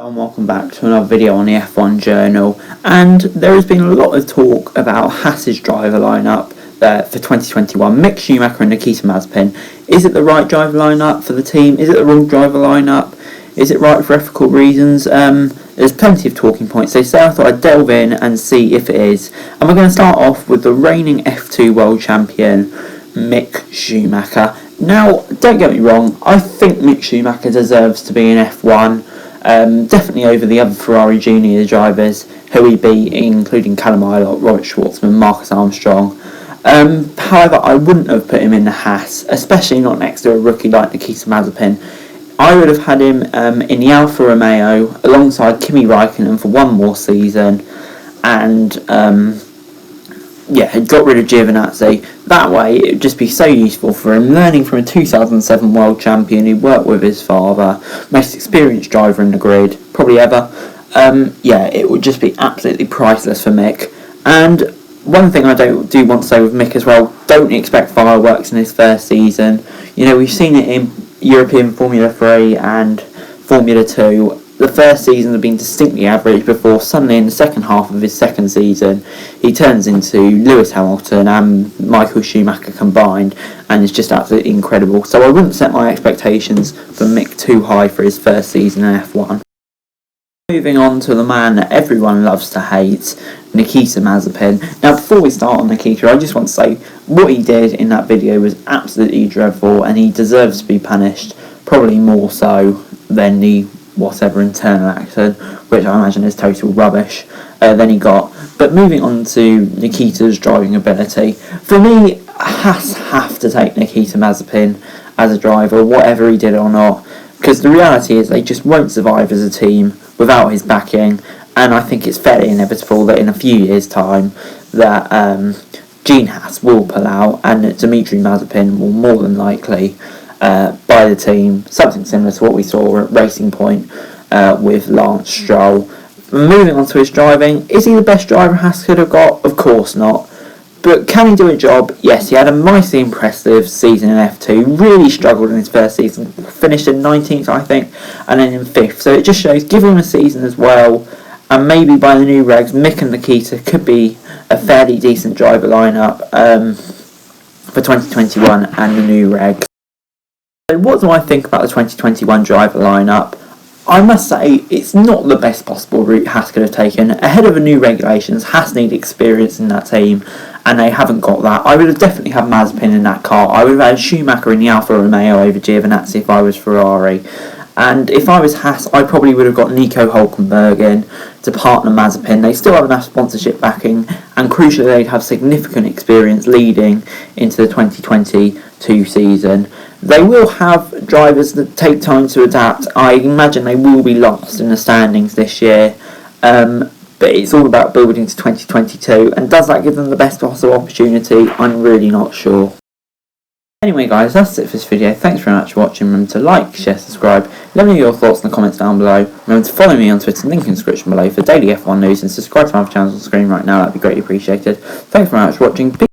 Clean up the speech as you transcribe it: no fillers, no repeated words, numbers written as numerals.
And welcome back to another video on the F1 Journal, and there has been a lot of talk about Haas's driver lineup for 2021. Mick Schumacher and Nikita Mazepin. Is it the right driver lineup for the team? Is it the wrong driver lineup? Is it right for ethical reasons? There's plenty of talking points, so I thought I'd delve in and see if it is. And we're going to start off with the reigning F2 world champion, Mick Schumacher. Now, don't get me wrong, I think Mick Schumacher deserves to be in F1. Definitely over the other Ferrari Junior drivers who he beat, including Callum Ilott, Robert Schwartzman, Marcus Armstrong. However, I wouldn't have put him in the Haas, especially not next to a rookie like Nikita Mazepin. I would have had him in the Alfa Romeo alongside Kimi Raikkonen for one more season, and had got rid of Giovinazzi. That way it would just be so useful for him, learning from a 2007 world champion who worked with his father, most experienced driver in the grid probably ever. It would just be absolutely priceless for Mick. And one thing I do want to say with Mick as well, don't expect fireworks in his first season. You know, we've seen it in European Formula 3 and Formula 2. The first season had been distinctly average before suddenly in the second half of his second season he turns into Lewis Hamilton and Michael Schumacher combined, and it's just absolutely incredible. So I wouldn't set my expectations for Mick too high for his first season in F1. Moving on to the man that everyone loves to hate, Nikita Mazepin. Now, before we start on Nikita, I just want to say what he did in that video was absolutely dreadful, and he deserves to be punished, probably more so than the whatever internal accident, which I imagine is total rubbish, than he got. But moving on to Nikita's driving ability, for me, Haas have to take Nikita Mazepin as a driver, whatever he did or not, because the reality is they just won't survive as a team without his backing, and I think it's fairly inevitable that in a few years' time that Gene Haas will pull out, and that Dimitri Mazepin will more than likely by the team, something similar to what we saw at Racing Point with Lance Stroll. Moving on to his driving, is he the best driver Haas could have got? Of course not. But can he do a job? Yes, he had a mightily impressive season in F2, really struggled in his first season, finished in 19th I think, and then in 5th, so it just shows, give him a season as well, and maybe by the new regs, Mick and Nikita could be a fairly decent driver lineup for 2021 and the new reg. So what do I think about the 2021 driver lineup? I must say, it's not the best possible route Haas could have taken. Ahead of the new regulations, Haas need experience in that team, and they haven't got that. I would have definitely had Mazepin in that car. I would have had Schumacher in the Alfa Romeo over Giovinazzi if I was Ferrari. And if I was Haas, I probably would have got Nico Hülkenberg in to partner Mazepin. They still have enough sponsorship backing, and crucially, they'd have significant experience leading into the 2022 season. They will have drivers that take time to adapt. I imagine they will be lost in the standings this year. But it's all about building to 2022. And does that give them the best possible opportunity? I'm really not sure. Anyway guys, that's it for this video. Thanks very much for watching. Remember to like, share, subscribe. Let me know your thoughts in the comments down below. Remember to follow me on Twitter, link in the description below for daily F1 news, and subscribe to my channel on the screen right now. That'd be greatly appreciated. Thanks very much for watching.